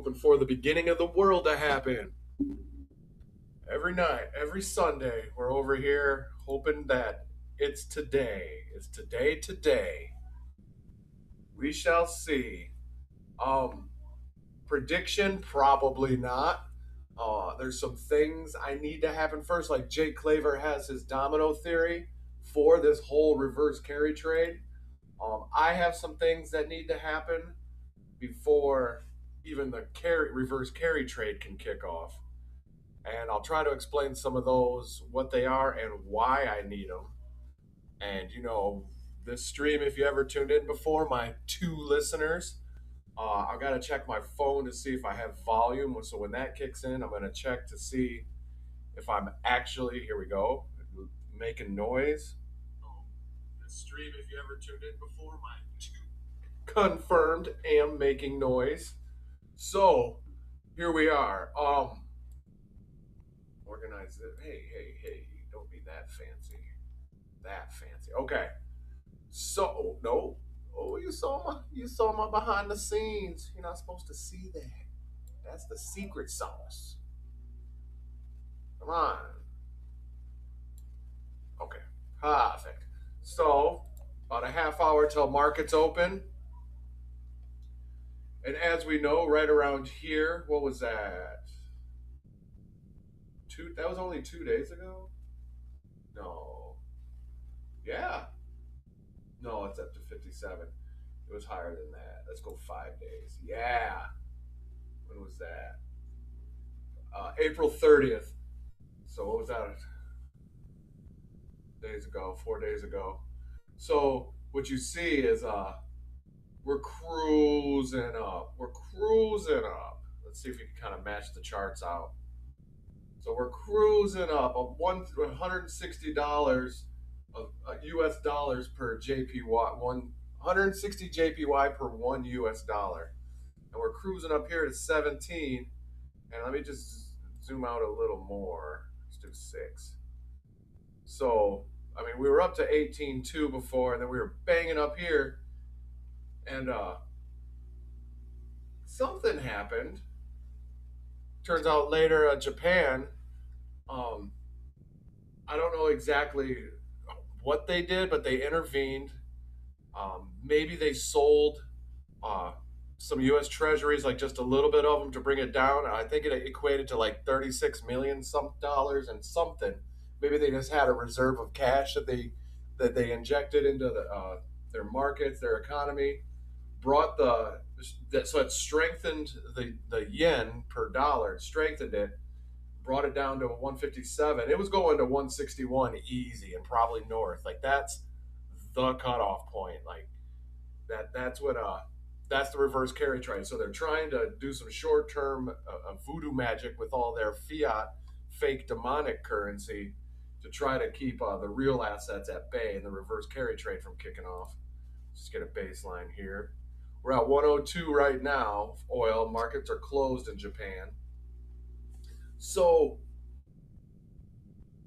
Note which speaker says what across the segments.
Speaker 1: hoping for the beginning of the world to happen. Every night, every Sunday, we're over here hoping that it's today. It's today. We shall see. Um, Prediction, probably not. There's some things I need to happen first, like Jake Claver has his domino theory for this whole reverse carry trade. I have some things that need to happen before even the reverse carry trade can kick off. And I'll try to explain some of those, what they are, and why I need them. And this stream, if you ever tuned in before, my two listeners, I got to check my phone to see if I have volume. So when that kicks in, I'm going to check to see if I'm actually, here we go, making noise. This stream, if you ever tuned in before, my two confirmed am making noise. So here we are. Organize it. Hey, don't be that fancy. That fancy. Okay. So no. Oh, you saw my behind the scenes. You're not supposed to see that. That's the secret sauce. Come on. Okay. Perfect. So about a half hour till markets open. And as we know, right around here, what was that? That was only 2 days ago? No. Yeah. No, it's up to 57. It was higher than that. Let's go 5 days. Yeah. When was that? April 30th. So what was that? Days ago, 4 days ago. So what you see is we're cruising up. We're cruising up. Let's see if we can kind of match the charts out. So we're cruising up of $160 of U.S. dollars per JPY, 160 JPY per one U.S. dollar, and we're cruising up here to 17. And let me just zoom out a little more. Let's do 6. So I mean, we were up to 18.2 before, and then we were banging up here, and something happened. Turns out later, Japan. Um, I don't know exactly what they did, but they intervened. Maybe they sold uh, some U.S. Treasuries, like just a little bit of them, to bring it down. I think it equated to like 36 million some dollars and something. Maybe they just had a reserve of cash that they injected into their markets, their economy, brought so it strengthened the yen per dollar, strengthened it, brought it down to 157. It was going to 161 easy and probably north. Like that's the cutoff point. Like that's the reverse carry trade. So they're trying to do some short term voodoo magic with all their fiat fake demonic currency to try to keep the real assets at bay and the reverse carry trade from kicking off. Just get a baseline here. We're at 102 right now. Oil markets are closed in Japan. So,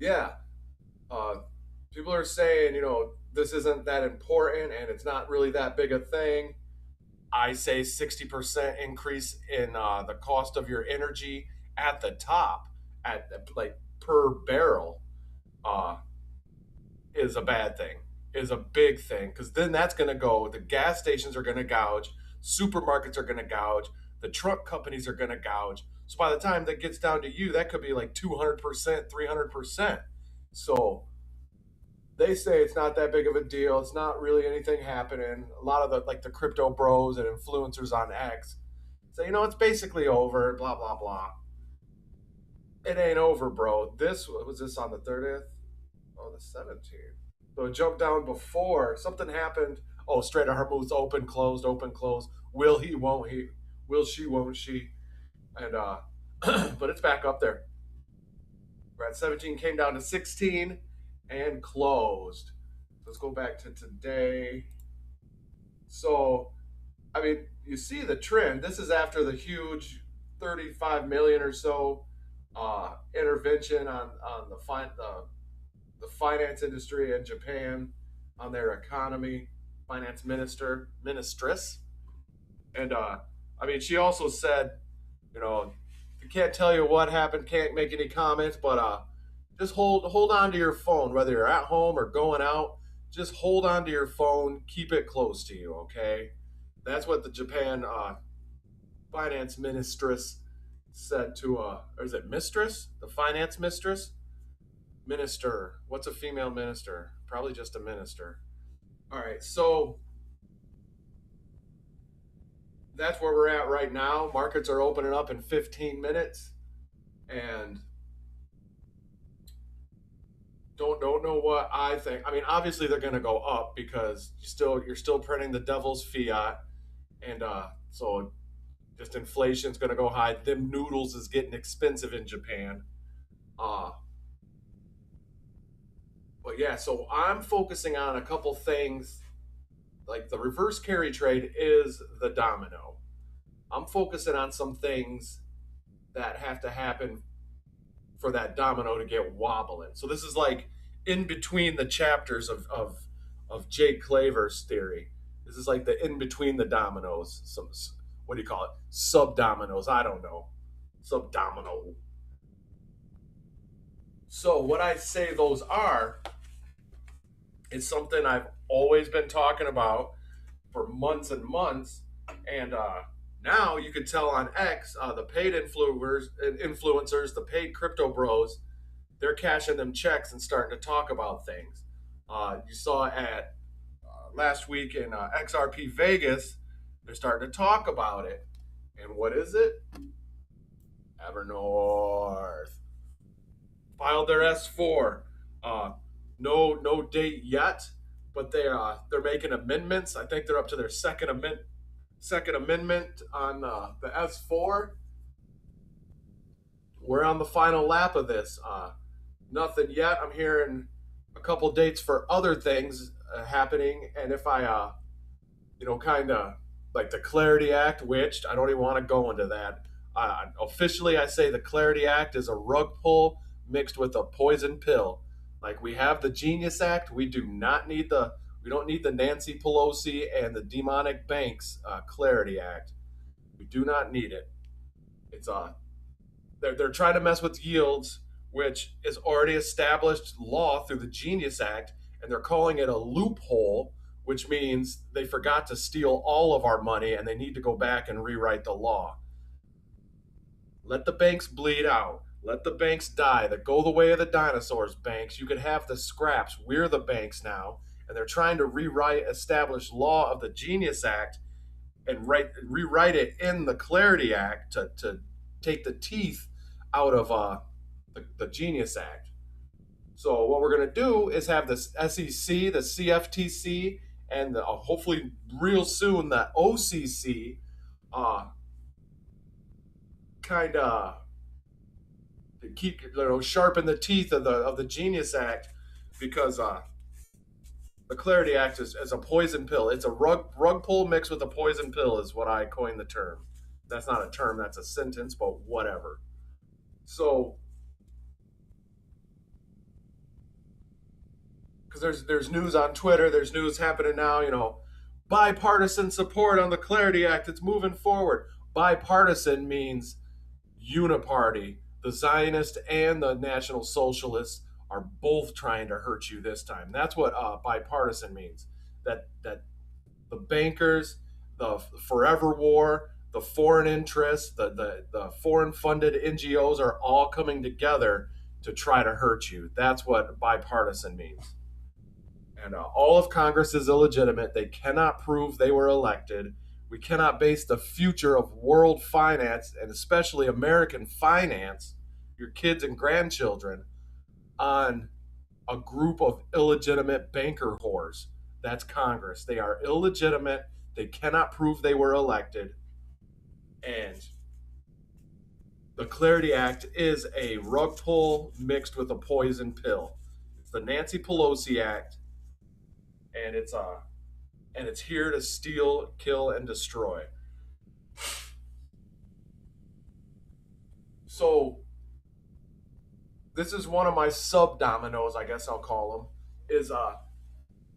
Speaker 1: yeah, uh, people are saying, this isn't that important and it's not really that big a thing. I say 60% increase in the cost of your energy at the top, at like per barrel, uh, is a bad thing, is a big thing, because then that's going to go, the gas stations are going to gouge, supermarkets are going to gouge, the truck companies are going to gouge. So by the time that gets down to you, that could be like 200%, 300%. So they say it's not that big of a deal. It's not really anything happening. A lot of the crypto bros and influencers on X say, it's basically over, blah, blah, blah. It ain't over, bro. This was this on the 30th? Oh, the 17th. So it jumped down before. Something happened. Oh, Strait of Hormuz open, closed, open, closed. Will he, won't he? Will she, won't she? And but it's back up there. We're at 17, came down to 16 and closed. Let's go back to today. So, I mean, you see the trend. This is after the huge 35 million or so intervention on the finance industry in Japan, on their economy, mistress. And I mean, she also said You know, I can't tell you what happened, can't make any comments, but just hold on to your phone, whether you're at home or going out. Just hold on to your phone, keep it close to you, okay? That's what the Japan finance ministress said to or is it mistress? The finance mistress? Minister. What's a female minister? Probably just a minister. All right, so that's where we're at right now. Markets are opening up in 15 minutes, and don't know what I think. I mean, obviously they're going to go up because you're still printing the devil's fiat, and so just inflation's going to go high. Them noodles is getting expensive in Japan. Uh, but yeah, so I'm focusing on a couple things. Like the reverse carry trade is the domino. I'm focusing on some things that have to happen for that domino to get wobbling. So this is like in between the chapters of Jake Claver's theory. This is like the in between the dominoes. Some, what do you call it? Subdominoes. I don't know. Subdomino. So what I say those are is something I've always been talking about for months and months, and now you could tell on X, the paid influencers, the paid crypto bros, they're cashing them checks and starting to talk about things. You saw at last week in XRP Vegas, they're starting to talk about it. And what is it? Evernorth filed their S4. No date yet, but they're making amendments. I think they're up to their second amendment on the S4. We're on the final lap of this. Nothing yet. I'm hearing a couple dates for other things happening, and if I, kind of like the Clarity Act, which I don't even want to go into that. Officially, I say the Clarity Act is a rug pull mixed with a poison pill. Like we have the Genius Act, we don't need the Nancy Pelosi and the demonic banks Clarity Act. We do not need it. It's they're trying to mess with yields, which is already established law through the Genius Act, and they're calling it a loophole, which means they forgot to steal all of our money and they need to go back and rewrite the law. Let the banks bleed out. Let the banks die. That go the way of the dinosaurs, banks. You could have the scraps. We're the banks now. And they're trying to rewrite established law of the Genius Act and rewrite it in the Clarity Act to take the teeth out of the Genius Act. So what we're going to do is have the SEC, the CFTC, and hopefully real soon the OCC kind of keep sharpen the teeth of the Genius Act because the Clarity Act is a poison pill. It's a rug pull mixed with a poison pill is what I coined the term. That's not a term, that's a sentence, but whatever. So because there's news on Twitter, there's news happening now, bipartisan support on the Clarity Act. It's moving forward. Bipartisan means uniparty. The Zionists and the National Socialists are both trying to hurt you this time. That's what bipartisan means. That the bankers, the forever war, the foreign interests, the foreign funded NGOs are all coming together to try to hurt you. That's what bipartisan means. And all of Congress is illegitimate. They cannot prove they were elected. We cannot base the future of world finance, and especially American finance, your kids and grandchildren, on a group of illegitimate banker whores. That's Congress. They are illegitimate. They cannot prove they were elected. And the Clarity Act is a rug pull mixed with a poison pill. It's the Nancy Pelosi Act, and it's here to steal, kill, and destroy. So this is one of my sub dominoes, I guess I'll call them, is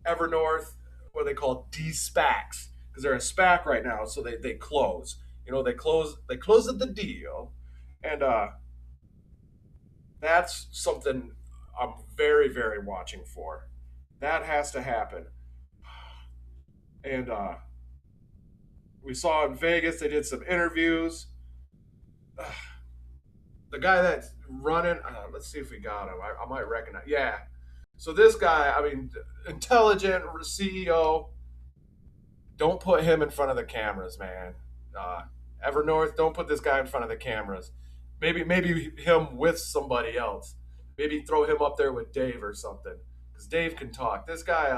Speaker 1: Evernorth, what they call D-SPACs, because they're a SPAC right now, so they close. They closed the deal, and that's something I'm very very watching for. That has to happen. And we saw in Vegas they did some interviews. The guy that's running, let's see if we got him. I might recognize. Yeah. So this guy, I mean, intelligent CEO. Don't put him in front of the cameras, man. Uh, Evernorth, don't put this guy in front of the cameras. Maybe him with somebody else. Maybe throw him up there with Dave or something, because Dave can talk. This guy,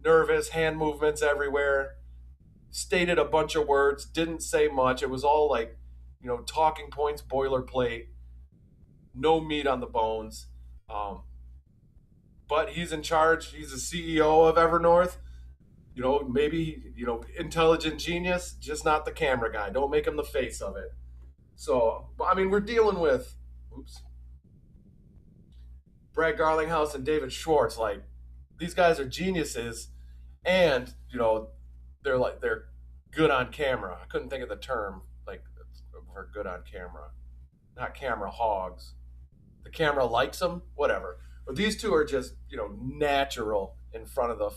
Speaker 1: nervous, hand movements everywhere. Stated a bunch of words, didn't say much. It was all like, talking points, boilerplate, no meat on the bones. Um, but he's in charge. He's the CEO of Evernorth. Maybe, intelligent genius, just not the camera guy. Don't make him the face of it. So, I mean, we're dealing with, oops, Brad Garlinghouse and David Schwartz. Like, these guys are geniuses, and they're good on camera. I couldn't think of the term like for good on camera, not camera hogs. The camera likes them, whatever. But these two are just natural in front of the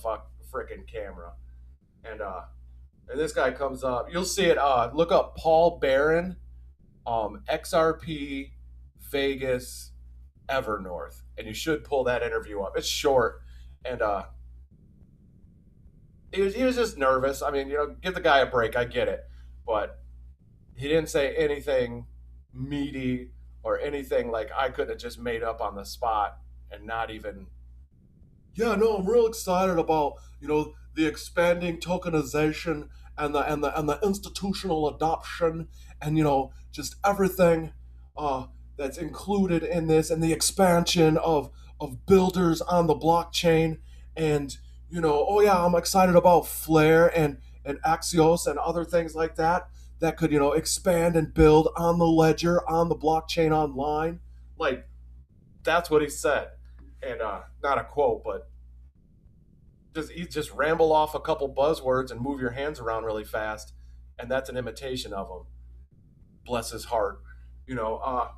Speaker 1: freaking camera, and this guy comes up. You'll see it. Look up Paul Barron, XRP, Vegas, Evernorth, and you should pull that interview up. It's short, and he was just nervous. I mean, give the guy a break. I get it, but he didn't say anything meaty or anything like I could have just made up on the spot and not even. Yeah, no, I'm real excited about the expanding tokenization and the institutional adoption and just everything uh, that's included in this and the expansion of builders on the blockchain and oh yeah, I'm excited about Flare and Axios and other things like that could expand and build on the ledger on the blockchain online. Like, that's what he said, and not a quote, but just ramble off a couple buzzwords and move your hands around really fast, and that's an imitation of him. Bless his heart. You know, uh,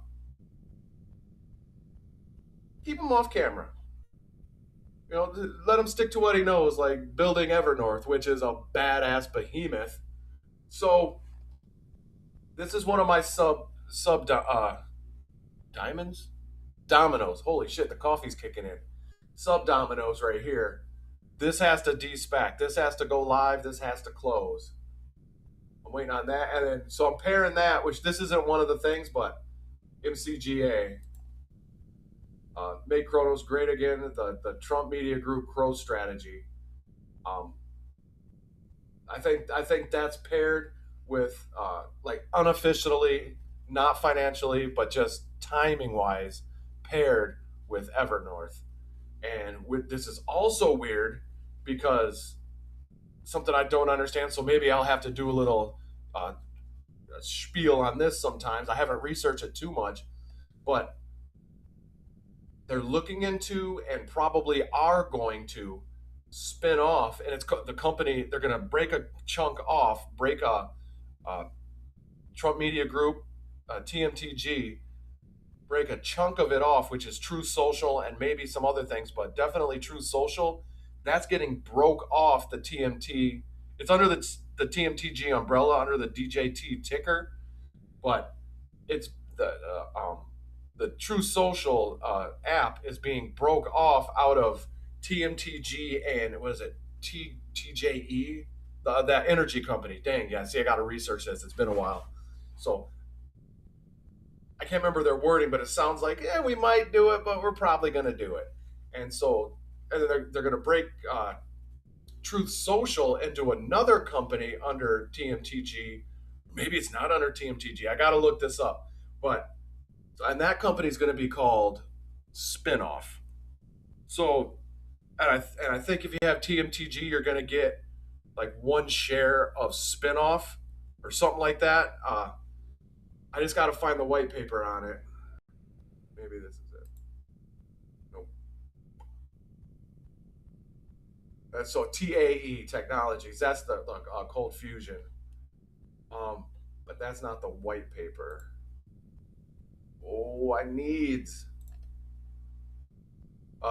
Speaker 1: Keep him off camera. Let him stick to what he knows, like building Evernorth, which is a badass behemoth. So this is one of my diamonds, dominoes. Holy shit, the coffee's kicking in. Sub dominoes right here. This has to despac. This has to go live. This has to close. I'm waiting on that, and then so I'm pairing that, which this isn't one of the things, but MCGA, make Kronos great again. The Trump Media Group Crow strategy. Um, I think that's paired with like unofficially, not financially, but just timing wise, paired with Evernorth. And this is also weird because something I don't understand. So maybe I'll have to do a little uh, spiel on this sometimes. I haven't researched it too much, but they're looking into and probably are going to spin off, and it's the company. They're going to break a chunk off, break a Trump Media Group, TMTG, break a chunk of it off, which is True Social and maybe some other things, but definitely True Social. That's getting broke off the TMT. It's under the TMTG umbrella under the DJT ticker, but it's the True Social app is being broke off out of TMTG and what is it TJE, that energy company. Dang, yeah. See, I got to research this. It's been a while, so I can't remember their wording, but it sounds like yeah, we might do it, but we're probably going to do it. And so, and then they're going to break Truth Social into another company under TMTG. Maybe it's not under TMTG. I got to look this up, but and that company is going to be called Spinoff. So, and I think if you have TMTG, you're going to get like one share of Spinoff or something like that. I just got to find the white paper on it. Maybe this is it. Nope. That's so TAE Technologies. That's the Cold Fusion. Um, but that's not the white paper. Oh, I need.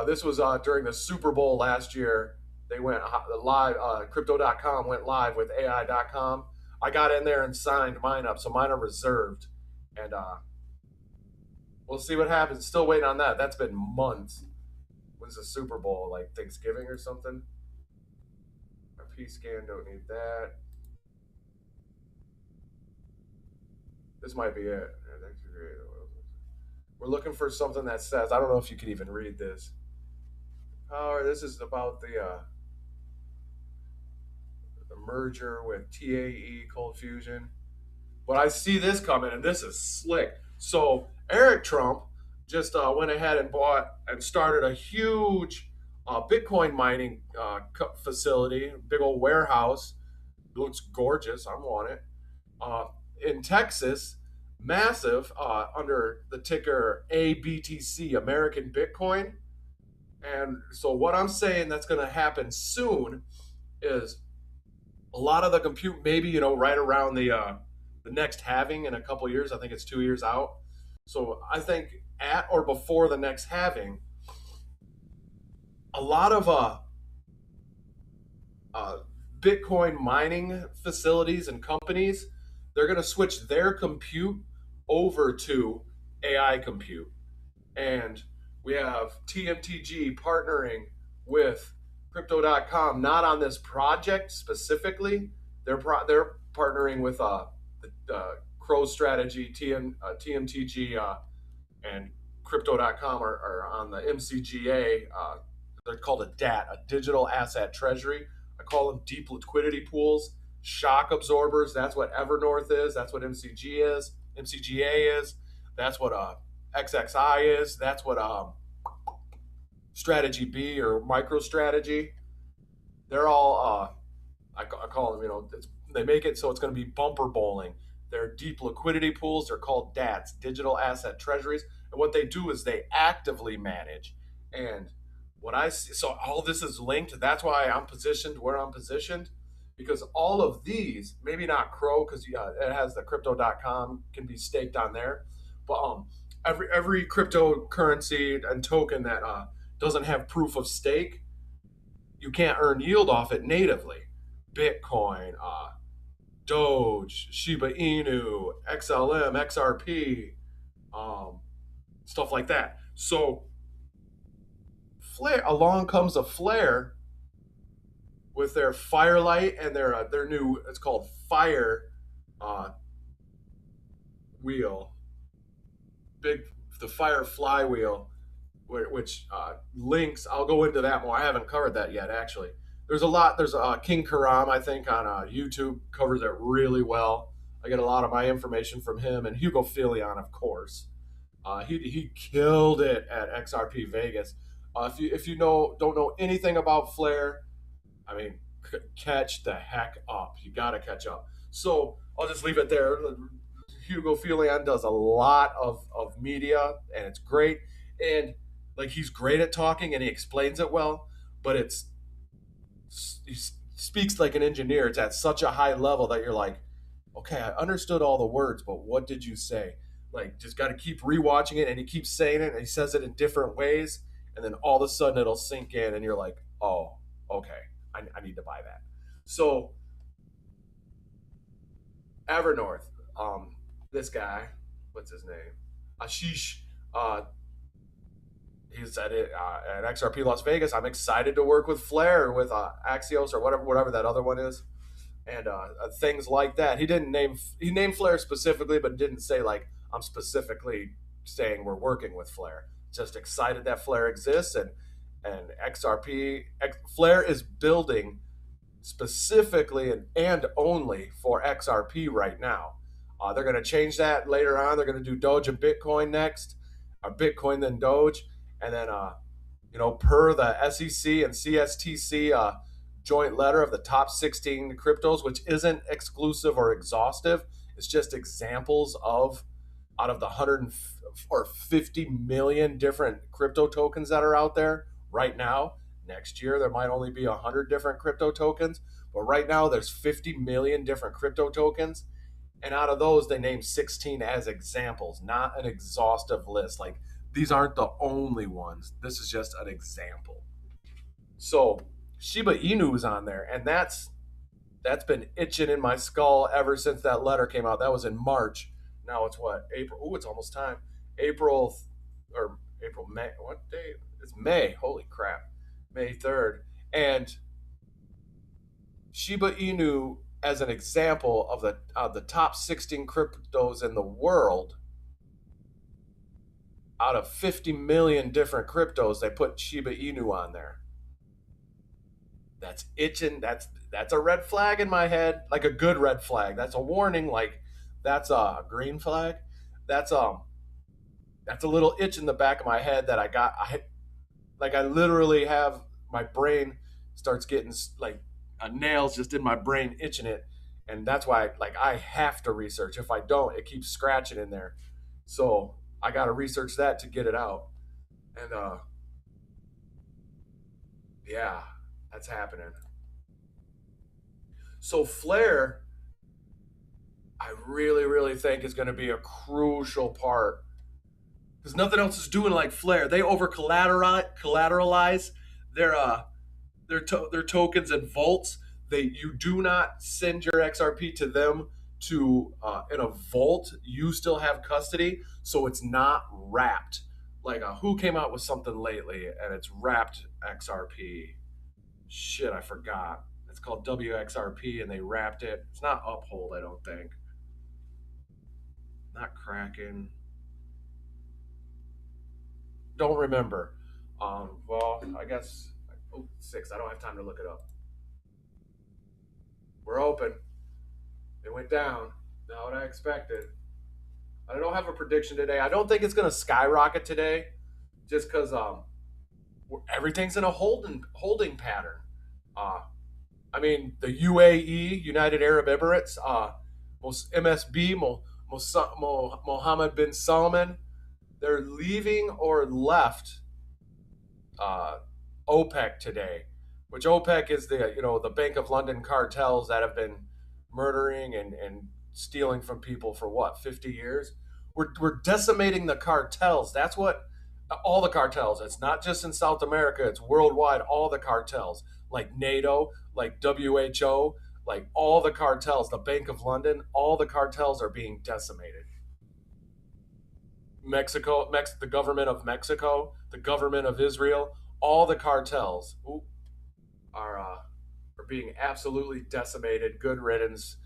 Speaker 1: This was during the Super Bowl last year. They went live. Crypto.com went live with AI.com. I got in there and signed mine up, so mine are reserved, and we'll see what happens. Still waiting on that. That's been months. When's the Super Bowl? Like Thanksgiving or something? A P scan, don't need that. This might be it. We're looking for something that says, I don't know if you can even read this. Oh, this is about the merger with TAE Cold Fusion. But I see this coming, and this is slick. So Eric Trump just went ahead and bought and started a huge Bitcoin mining facility, big old warehouse. It looks gorgeous. I want it. Uh, in Texas, massive, under the ticker ABTC, American Bitcoin. And so what I'm saying that's going to happen soon is a lot of the compute, maybe right around the next halving in a couple years. I think it's 2 years out. So I think at or before the next halving, a lot of uh, Bitcoin mining facilities and companies, they're going to switch their compute over to AI compute. And we have TMTG partnering with Crypto.com, not on this project specifically. They're partnering with the Crow Strategy, TMTG, and Crypto.com are on the MCGA. They're called a DAT, a digital asset treasury. I call them deep liquidity pools, shock absorbers. That's what Evernorth is. That's what MCGA is. That's what XXI is. That's what Strategy B or MicroStrategy. They're all I call them. They make it so it's going to be bumper bowling. They're deep liquidity pools. They're called DATs, digital asset treasuries. And what they do is they actively manage. And what I see, so all this is linked. That's why I'm positioned where I'm positioned, because all of these, maybe not Crow, because it has the crypto.com can be staked on there, but every cryptocurrency and token that doesn't have proof of stake, you can't earn yield off it natively. Bitcoin, Doge, Shiba Inu, XLM, XRP, um, stuff like that. So Flare, along comes a Flare with their Firelight and their new, it's called Fire uh, wheel, big the Fire flywheel, which links. I'll go into that more. I haven't covered that yet, actually. There's a lot. There's King Karam, I think, on YouTube covers it really well. I get a lot of my information from him and Hugo Filion, of course. He killed it at XRP Vegas. If you don't know anything about Flare, I mean, catch the heck up. You got to catch up. So I'll just leave it there. Hugo Filion does a lot of media, and it's great. And like he's great at talking, and he explains it well. But he speaks like an engineer. It's at such a high level that you're like, okay, I understood all the words, but what did you say? Like, just got to keep rewatching it, and he keeps saying it, and he says it in different ways, and then all of a sudden it'll sink in, and you're like, oh, okay, I need to buy that. So Evernorth, this guy, what's his name? Ashish. Uh, he's at XRP Las Vegas. I'm excited to work with Flare, with Axios, or whatever that other one is, and things like that. He named Flare specifically, but didn't say like I'm specifically saying we're working with Flare. Just excited that Flare exists, and Flare is building specifically and only for XRP right now. They're going to change that later on. They're going to do Doge and Bitcoin next, or Bitcoin then Doge, and then per the SEC and CSTC joint letter of the top 16 cryptos, which isn't exclusive or exhaustive. It's just examples of out of the 150 million different crypto tokens that are out there right now. Next year, there might only be 100 different crypto tokens, but right now there's 50 million different crypto tokens. And out of those, they named 16 as examples, not an exhaustive list. Like, these aren't the only ones. This is just an example. So Shiba Inu is on there, and that's been itching in my skull ever since that letter came out. That was in March. Now it's what, April? Ooh, it's almost time. April or April, May. What day? It's May. Holy crap. May 3rd. And Shiba Inu, as an example of the top 16 cryptos in the world, out of 50 million different cryptos, they put Shiba Inu on there. That's itching. That's a red flag in my head, like a good red flag. That's a warning. Like, that's a green flag. That's that's a little itch in the back of my head that I got. I literally have my brain starts getting like nails just in my brain itching it, and that's why like I have to research. If I don't, it keeps scratching in there. So I got to research that to get it out. And yeah, that's happening. So Flare, I really, really think is going to be a crucial part because nothing else is doing like Flare. They over collateralize their their tokens and vaults. You do not send your XRP to them to in a vault. You still have custody, so it's not wrapped. Like who came out with something lately and it's wrapped XRP? Shit, I forgot. It's called WXRP and they wrapped it. It's not Uphold, I don't think. Not Kraken. Don't remember. Well, I guess. Oh, 6. I don't have time to look it up. We're open. It went down. Not what I expected. I don't have a prediction today. I don't think it's going to skyrocket today, just because everything's in a holding pattern. Uh, I mean, the UAE, United Arab Emirates, MSB, Mohammed bin Salman, they're leaving or left uh, OPEC today, which OPEC is the Bank of London cartels that have been murdering and stealing from people for what, 50 years. We're decimating the cartels. That's what all the cartels. It's not just in South America. It's worldwide. All the cartels, like NATO, like WHO, like all the cartels, the Bank of London, all the cartels are being decimated. The government of Mexico, the government of Israel, all the cartels are being absolutely decimated. Good riddance.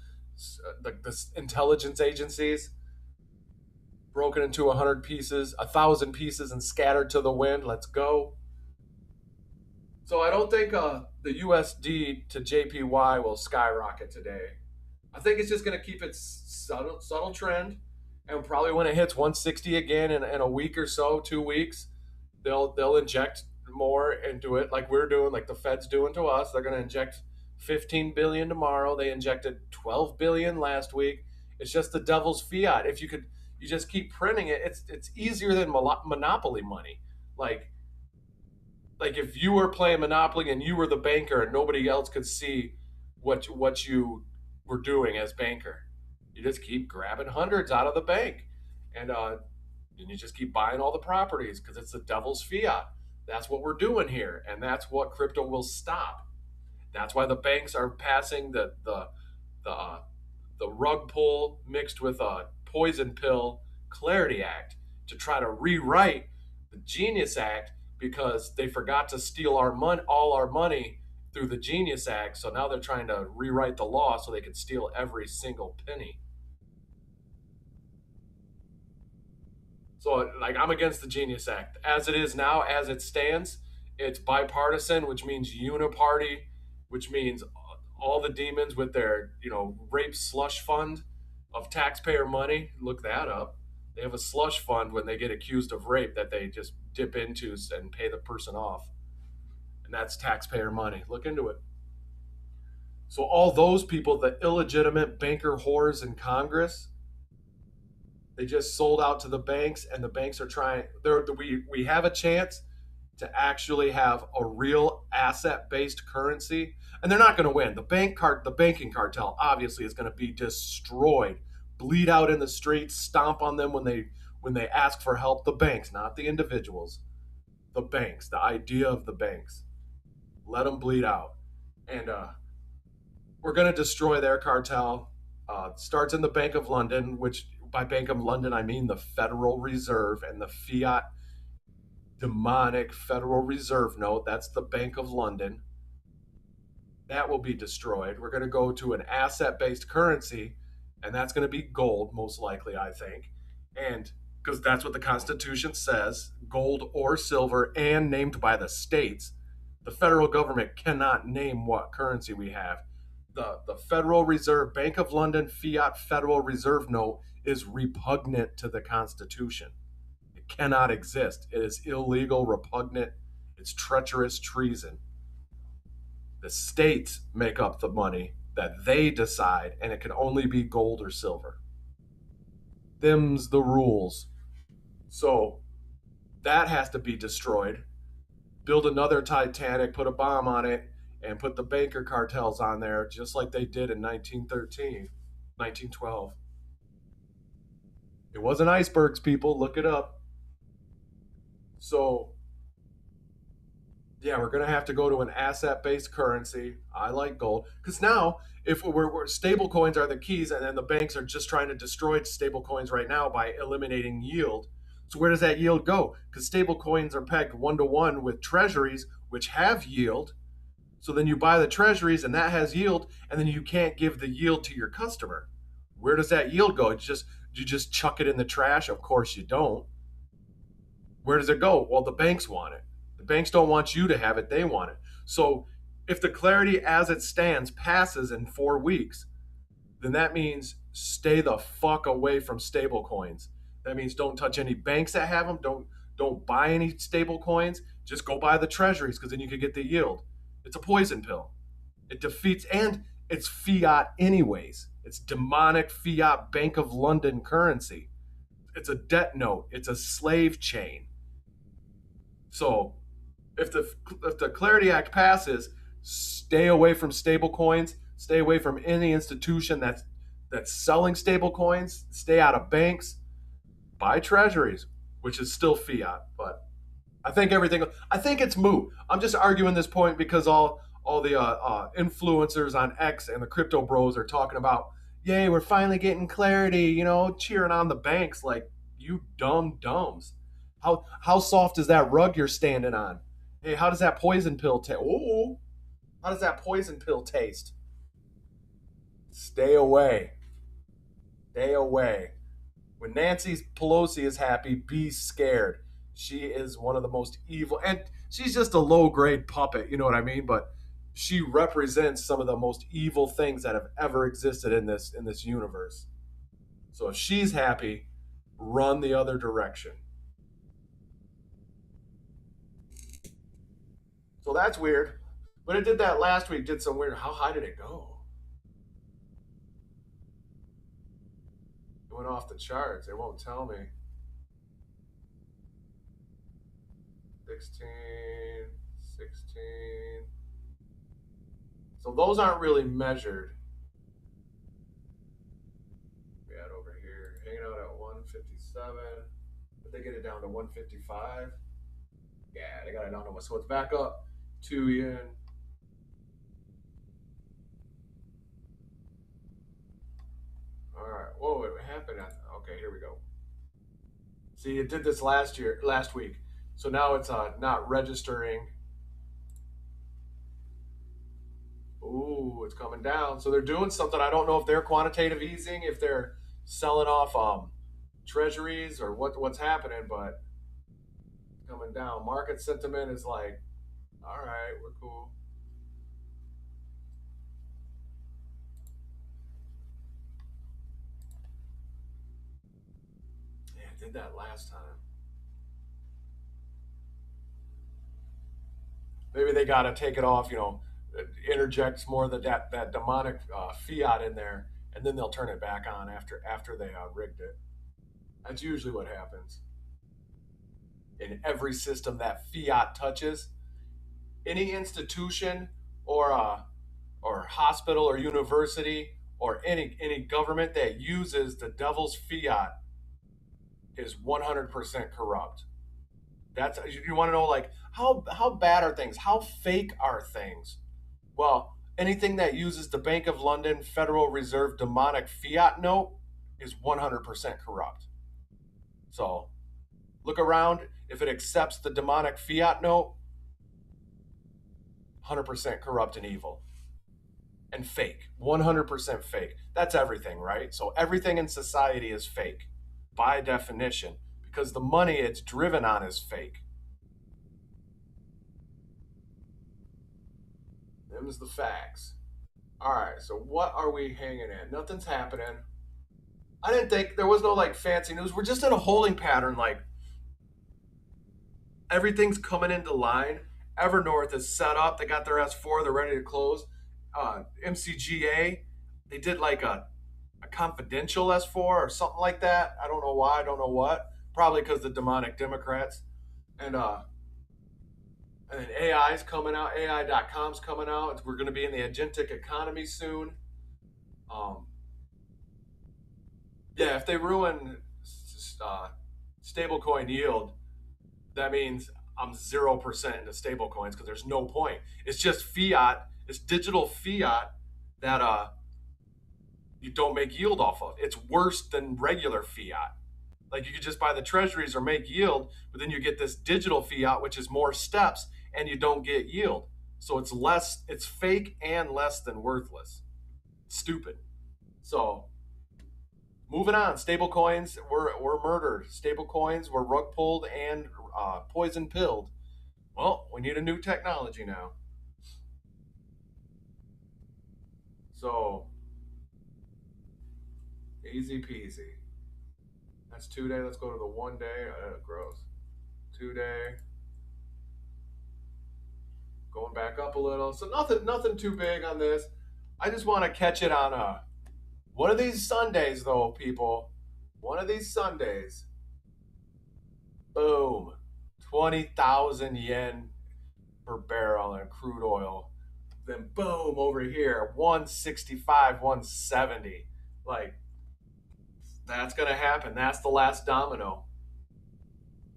Speaker 1: The intelligence agencies broken into 100 pieces, 1,000 pieces, and scattered to the wind. Let's go. So I don't think the USD to JPY will skyrocket today. I think it's just going to keep its subtle trend, and probably when it hits 160 again in a week or so, 2 weeks, they'll inject more into it, like we're doing, like the Fed's doing to us. They're going to inject 15 billion tomorrow. They injected 12 billion last week. It's just the devil's fiat. If you just keep printing it, it's easier than monopoly money. Like if you were playing Monopoly and you were the banker and nobody else could see what you were doing as banker, you just keep grabbing hundreds out of the bank, and you just keep buying all the properties because it's the devil's fiat. That's what we're doing here, and that's what crypto will stop. That's why the banks are passing the the rug pull mixed with a poison pill Clarity Act to try to rewrite the Genius Act because they forgot to steal all our money through the Genius Act. So now they're trying to rewrite the law so they can steal every single penny. So like I'm against the Genius Act as it is now, as it stands. It's bipartisan, which means uniparty, which means all the demons with their rape slush fund of taxpayer money. Look that up. They have a slush fund when they get accused of rape that they just dip into and pay the person off, and that's taxpayer money. Look into it. So all those people, the illegitimate banker whores in Congress, they just sold out to the banks, and the banks are trying. We have a chance to actually have a real asset-based currency, and they're not going to win. The banking cartel obviously is going to be destroyed bleed out in the streets, stomp on them when they ask for help. The banks, not the individuals. The banks, the idea of the banks. Let them bleed out. And we're going to destroy their cartel. Starts in the Bank of London, which by Bank of London, I mean the Federal Reserve and the fiat demonic Federal Reserve note. That's the Bank of London. That will be destroyed. We're going to go to an asset based currency, and that's going to be gold, most likely, I think. And because that's what the Constitution says, gold or silver, and named by the states. The federal government cannot name what currency we have. The Federal Reserve, Bank of London fiat Federal Reserve note is repugnant to the Constitution. It cannot exist. It is illegal, repugnant, it's treacherous treason. The states make up the money that they decide, and it can only be gold or silver. Them's the rules. So that has to be destroyed. Build another Titanic, put a bomb on it, and put the banker cartels on there, just like they did in 1913, 1912. It wasn't icebergs, people. Look it up. So yeah, we're going to have to go to an asset based currency. I like gold because now, if we're stable coins are the keys, and then the banks are just trying to destroy stable coins right now by eliminating yield. So where does that yield go? Because stable coins are pegged 1 to 1 with treasuries, which have yield. So then you buy the treasuries, and that has yield, and then you can't give the yield to your customer. Where does that yield go? You just chuck it in the trash? Of course you don't. Where does it go? Well, the banks want it. The banks don't want you to have it, they want it. So if the clarity as it stands passes in 4 weeks, then that means stay the fuck away from stable coins. That means don't touch any banks that have them. Don't buy any stable coins. Just go buy the treasuries because then you could get the yield. It's a poison pill. It defeats, and it's fiat anyways. It's demonic fiat Bank of London currency. It's a debt note. It's a slave chain. So if the Clarity Act passes, stay away from stable coins. Stay away from any institution that's selling stable coins. Stay out of banks. Buy treasuries, which is still fiat. But I think everything. I think it's moot. I'm just arguing this point because all the influencers on X and the crypto bros are talking about, yay, we're finally getting clarity. Cheering on the banks like you dumb dumbs. How soft is that rug you're standing on? Hey, how does that poison pill taste? Oh, how does that poison pill taste? Stay away. Stay away. When Nancy Pelosi is happy, be scared. She is one of the most evil, and she's just a low grade puppet, you know what I mean? But she represents some of the most evil things that have ever existed in this universe. So if she's happy, run the other direction. So that's weird. But it did that last week, did some weird. How high did it go? It went off the charts. It won't tell me. 16, 16. So those aren't really measured. We had over here hanging out at 157. But they get it down to 155. Yeah, they got it down to, so it's back up 2 yen. All right. Whoa, what happened? Okay, here we go. See, it did this last week. So now it's not registering. Ooh, it's coming down. So they're doing something. I don't know if they're quantitative easing, if they're selling off treasuries or what's happening, but it's coming down. Market sentiment is like, all right, we're cool. Yeah, I did that last time. Maybe they got to take it off, interject more of that demonic fiat in there, and then they'll turn it back on after they rigged it. That's usually what happens in every system that fiat touches. Any institution or or hospital or university or any government that uses the devil's fiat is 100% corrupt. That's you want to know, like, how bad are things? How fake are things? Well, anything that uses the Bank of London Federal Reserve demonic fiat note is 100% corrupt. So look around. If it accepts the demonic fiat note, 100% corrupt and evil and fake. 100% fake. That's everything, right? So everything in society is fake by definition because the money it's driven on is fake. Them's the facts. All right, so what are we hanging in? Nothing's happening. I didn't think there was no like fancy news. We're just in a holding pattern. Like everything's coming into line. Evernorth is set up. They got their S4. They're ready to close. MCGA, they did like a confidential S4 or something like that. I don't know why. I don't know what. Probably because the demonic Democrats. And then AI's coming out. AI.com's coming out. We're going to be in the agentic economy soon. Um, yeah, if they ruin stablecoin yield, that means I'm 0% into stablecoins because there's no point. It's just fiat. It's digital fiat that you don't make yield off of. It's worse than regular fiat. Like you could just buy the treasuries or make yield, but then you get this digital fiat, which is more steps, and you don't get yield. So it's less, it's fake and less than worthless. Stupid. So moving on, stable coins were murdered. Stable coins were rug pulled and poison pilled. Well, we need a new technology now. So easy peasy. That's 2 day. Let's go to the 1 day. Gross. 2 day. Going back up a little. So nothing too big on this. I just want to catch it on one of these Sundays, though, people. One of these Sundays. Boom. 20,000 yen per barrel in crude oil. Then boom over here, 165, 170. Like that's gonna happen. That's the last domino.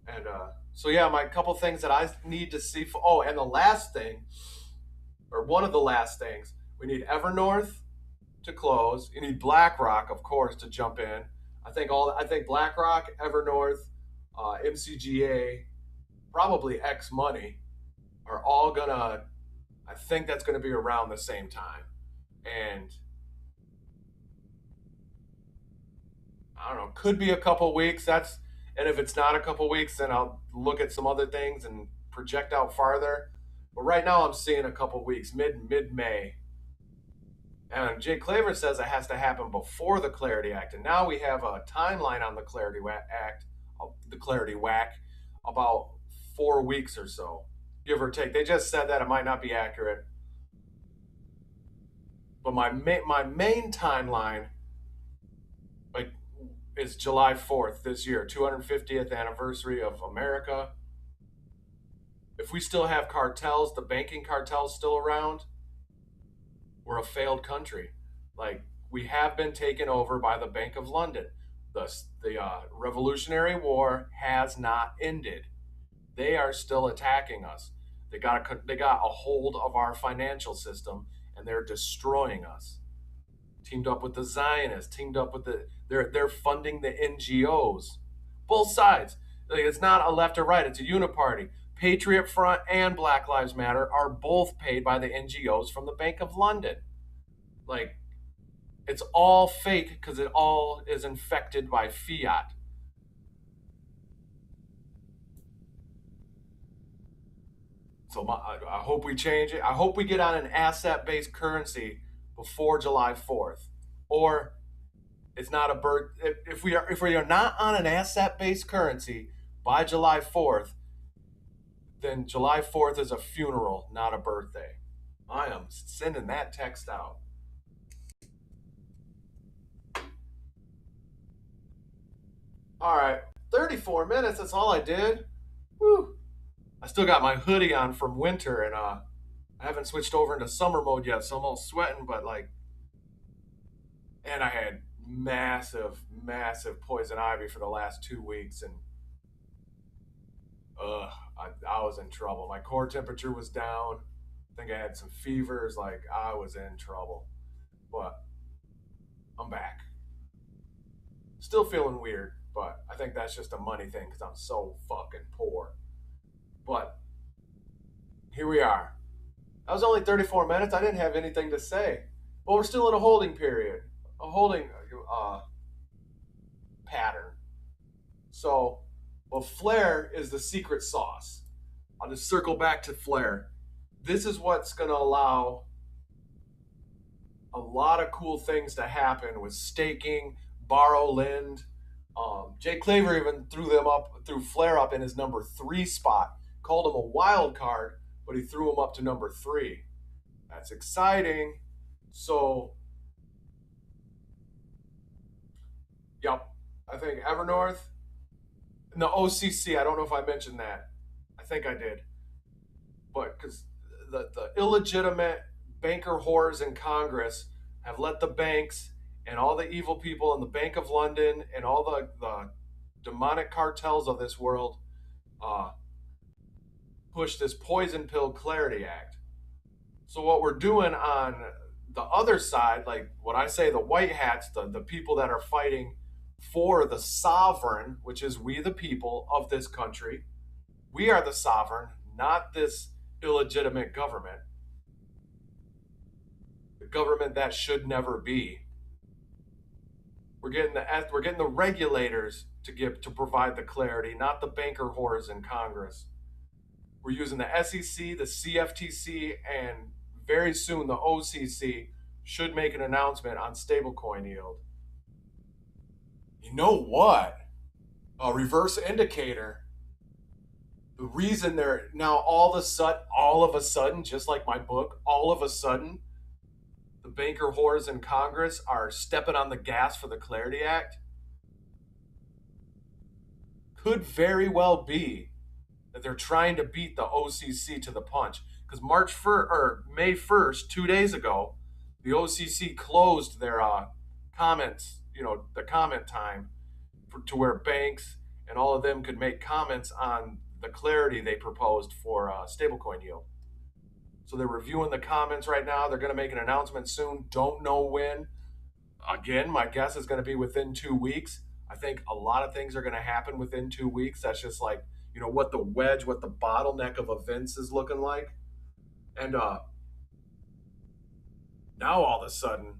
Speaker 1: And so yeah, my couple things that I need to see. Oh, and the last thing, or one of the last things, we need Evernorth to close. You need BlackRock, of course, to jump in. I think BlackRock, Evernorth, MCGA, probably X Money are all gonna. I think that's gonna be around the same time, and I don't know, could be a couple weeks. And if it's not a couple weeks, then I'll look at some other things and project out farther. But right now, I'm seeing a couple weeks, mid May. And Jay Claver says it has to happen before the Clarity Act, and now we have a timeline on the Clarity Act, the Clarity Whack, about 4 weeks or so, give or take. They just said that it might not be accurate, but my main timeline, like, is July 4th this year, 250th anniversary of America. If we still have cartels, the banking cartels still around, we're a failed country. Like we have been taken over by the Bank of London. The Revolutionary War has not ended. They are still attacking us. They got a hold of our financial system and they're destroying us. Teamed up with the Zionists. Teamed up with they're funding the NGOs. Both sides. Like, it's not a left or right. It's a uniparty. Patriot Front and Black Lives Matter are both paid by the NGOs from the Bank of London. Like, it's all fake because it all is infected by fiat. So I hope we change it. I hope we get on an asset-based currency before July 4th, or it's not a birth. If we are not on an asset-based currency by July 4th, then July 4th is a funeral, not a birthday. I am sending that text out. All right, 34 minutes. That's all I did. Woo. I still got my hoodie on from winter, and I haven't switched over into summer mode yet, so I'm all sweating. But like, and I had massive poison ivy for the last 2 weeks, and I was in trouble. My core temperature was down. I think I had some fevers. Like, I was in trouble, but I'm back. Still feeling weird, but I think that's just a money thing because I'm so fucking poor. But here we are. That was only 34 minutes. I didn't have anything to say. Well, we're still in a holding period, a holding uh, pattern. So, well, Flare is the secret sauce. I'll just circle back to Flare. This is what's going to allow a lot of cool things to happen with staking, borrow Lind. Jay Claver even threw Flare up in his number 3 spot, called him a wild card, but he threw him up to number 3. That's exciting. So, yep, I think Evernorth and the OCC. I don't know if I mentioned that. I think I did, but because the illegitimate banker whores in Congress have let the banks and all the evil people in the Bank of London and all the demonic cartels of this world uh, push this poison pill clarity act. So what we're doing on the other side, like what I say, the white hats, the people that are fighting for the sovereign, which is we the people of this country, we are the sovereign, not this illegitimate government, the government that should never be. We're getting the regulators to provide the clarity, not the banker whores in Congress. We're using the SEC, the CFTC, and very soon the OCC should make an announcement on stablecoin yield. You know what? A reverse indicator. The reason they're now all of a sudden, just like my book, all of a sudden, the banker whores in Congress are stepping on the gas for the Clarity Act could very well be that they're trying to beat the OCC to the punch. Because May 1st, 2 days ago, the OCC closed their comments, the comment time to where banks and all of them could make comments on the clarity they proposed for stablecoin yield. So they're reviewing the comments right now. They're going to make an announcement soon. Don't know when. Again, my guess is going to be within 2 weeks. I think a lot of things are going to happen within 2 weeks. That's just like, what the bottleneck of events is looking like. And now all of a sudden,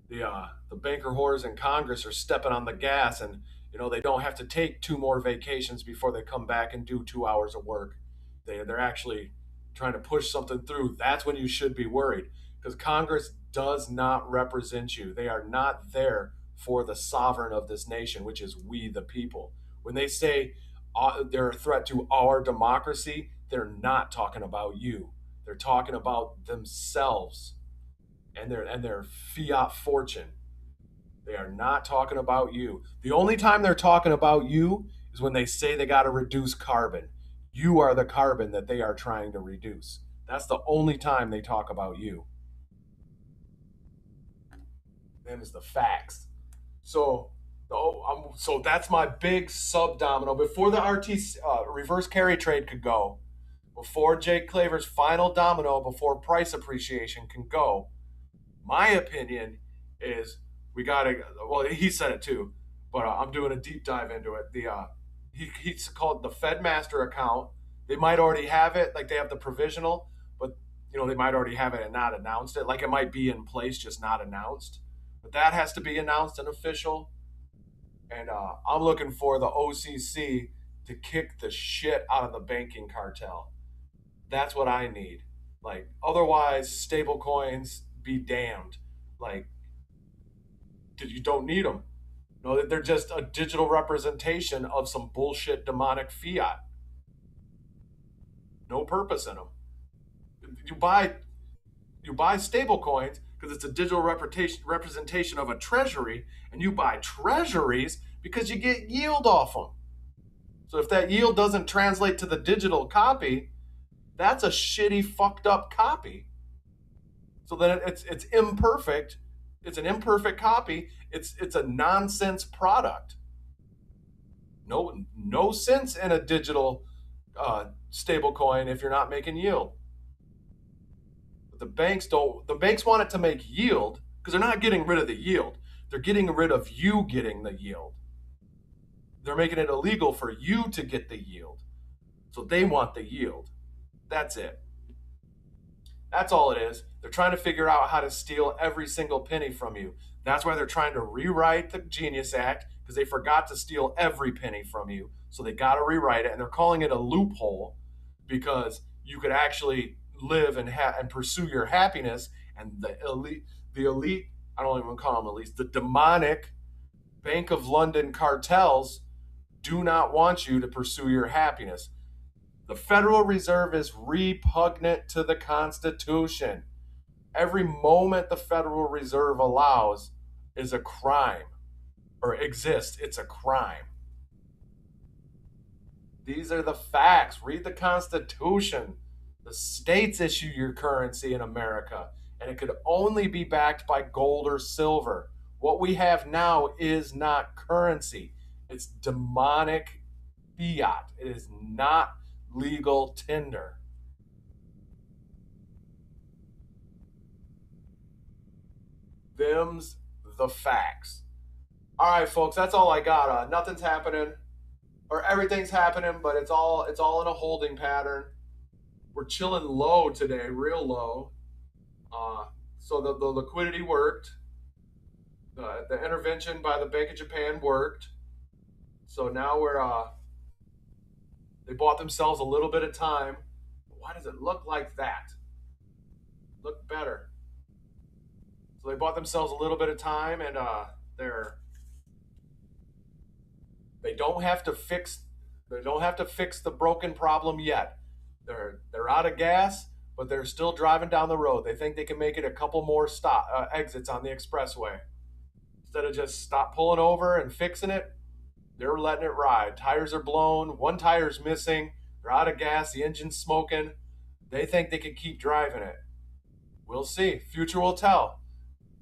Speaker 1: the banker whores in Congress are stepping on the gas, and they don't have to take 2 more vacations before they come back and do 2 hours of work. They're actually trying to push something through. That's when you should be worried, because Congress does not represent you. They are not there for the sovereign of this nation, which is we the people. When they say they're a threat to our democracy, they're not talking about you. They're talking about themselves and their fiat fortune. They are not talking about you. The only time they're talking about you is when they say they got to reduce carbon. You are the carbon that they are trying to reduce. That's the only time they talk about you. Them is the facts. So, so that's my big sub domino. Before the reverse carry trade could go, before Jake Claver's final domino, before price appreciation can go, my opinion is we got to. Well, he said it too, but I'm doing a deep dive into it. He's called the Fed Master account. They might already have it, like they have the provisional, but they might already have it and not announced it. Like it might be in place, just not announced. But that has to be announced and official. And I'm looking for the OCC to kick the shit out of the banking cartel. That's what I need. Like otherwise, stable coins be damned. Like you don't need them. No, they're just a digital representation of some bullshit demonic fiat. No purpose in them. You buy stable coins because it's a digital representation of a treasury, and you buy treasuries because you get yield off them. So if that yield doesn't translate to the digital copy, that's a shitty, fucked up copy. So then it's imperfect. It's an imperfect copy. It's a nonsense product. No sense in a digital stable coin if you're not making yield. But the banks don't. The banks want it to make yield because they're not getting rid of the yield. They're getting rid of you getting the yield. They're making it illegal for you to get the yield. So they want the yield. That's it. That's all it is. They're trying to figure out how to steal every single penny from you. That's why they're trying to rewrite the Genius Act because they forgot to steal every penny from you. So they got to rewrite it, and they're calling it a loophole because you could actually live and pursue your happiness. And the elite, I don't even call them elites, the demonic Bank of London cartels do not want you to pursue your happiness. The Federal Reserve is repugnant to the Constitution. Every moment the Federal Reserve allows is a crime, or exists, it's a crime. These are the facts. Read the Constitution. The states issue your currency in America, and it could only be backed by gold or silver. What we have now is not currency, it's demonic fiat. It is not legal tender. Them's the facts. All right, folks, that's all I got. Nothing's happening, or everything's happening, but it's all in a holding pattern. We're chilling low today, real low. So the liquidity worked. The intervention by the Bank of Japan worked. So now they bought themselves a little bit of time. Why does it look like that? Look better. So they bought themselves a little bit of time, and they're they don't have to fix they don't have to fix the broken problem yet. They're out of gas, but they're still driving down the road. They think they can make it a couple more exits on the expressway. Instead of just stop pulling over and fixing it, they're letting it ride. Tires are blown, one tire's missing, they're out of gas, the engine's smoking. They think they can keep driving it. We'll see. Future will tell.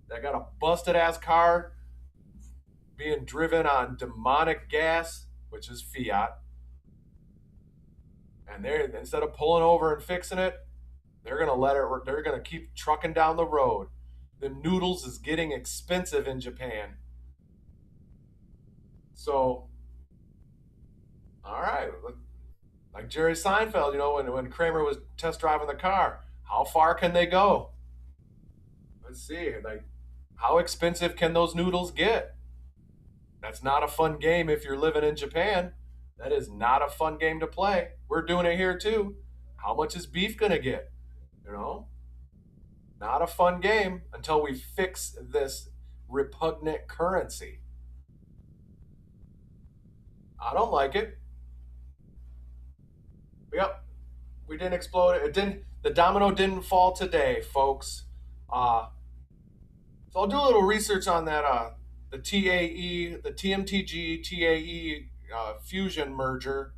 Speaker 1: They got a busted ass car being driven on demonic gas, which is fiat. And they're instead of pulling over and fixing it, they're gonna let it. They're gonna keep trucking down the road. The noodles is getting expensive in Japan. So, all right, like Jerry Seinfeld, when Kramer was test driving the car, how far can they go? Let's see, like, how expensive can those noodles get? That's not a fun game if you're living in Japan. That is not a fun game to play. We're doing it here too. How much is beef gonna get? You know, not a fun game until we fix this repugnant currency. I don't like it. Yep, we didn't explode. It didn't. The domino didn't fall today, folks. Uh, so I'll do a little research on that. The TAE, the TMTG TAE fusion merger,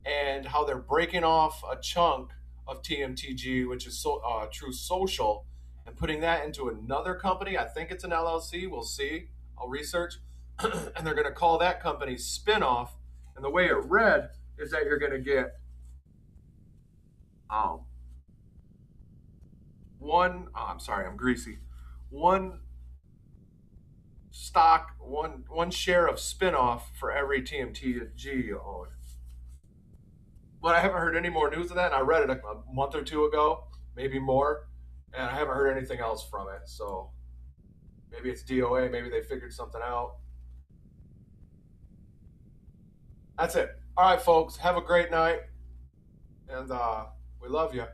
Speaker 1: and how they're breaking off a chunk of TMTG, which is True Social, and putting that into another company. I think it's an LLC. We'll see. I'll research. And they're going to call that company Spinoff. And the way it read is that you're going to get um, one. Oh, I'm sorry, I'm greasy. One stock, one share of Spinoff for every TMTG you own. But I haven't heard any more news of that. And I read it a month or two ago, maybe more, and I haven't heard anything else from it. So maybe it's DOA. Maybe they figured something out. That's it. All right, folks. Have a great night, and we love you.